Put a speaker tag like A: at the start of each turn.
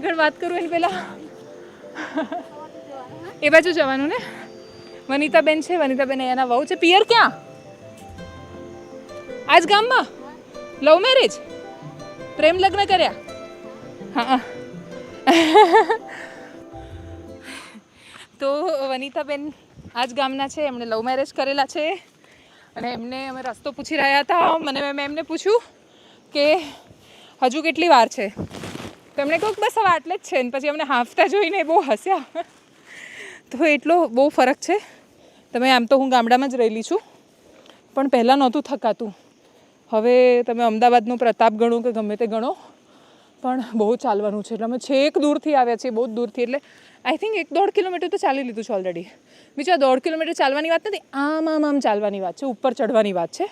A: આગળ વાત કરું એને પહેલાં એ બાજુ જવાનું ને. વનિતાબેન છે, વનિતાબેન અહીંયાના વહુ છે. પિયર ક્યાં? આજ ગામમાં? Love marriage? પ્રેમ લગ્ન કર્યા? હા. તો વનિતાબેન આજ ગામના છે, એમણે લવ મેરેજ કરેલા છે અને એમને અમે રસ્તો પૂછી રહ્યા હતા. મેં એમને પૂછ્યું કે હજુ કેટલી વાર છે, તો એમણે કહ્યું બસ હવે આટલે જ છે. ને પછી અમને હાંફતા જોઈને બહુ હસ્યા. તો એટલો બહુ ફરક છે. તમે આમ તો હું ગામડામાં જ રહેલી છું, પણ પહેલાં નહોતું થકાતું. હવે તમે અમદાવાદનો પ્રતાપ ગણો કે ગમે તે ગણો, પણ બહુ ચાલવાનું છે. એટલે અમે છેક દૂરથી આવ્યા છીએ, બહુ જ દૂરથી. એટલે આઈ થિંક 1-1.5 કિલોમીટર તો ચાલી લીધું છે ઓલરેડી. બીજું 1.5 કિલોમીટર ચાલવાની વાત નથી, આમ ચાલવાની વાત છે, ઉપર ચડવાની વાત છે.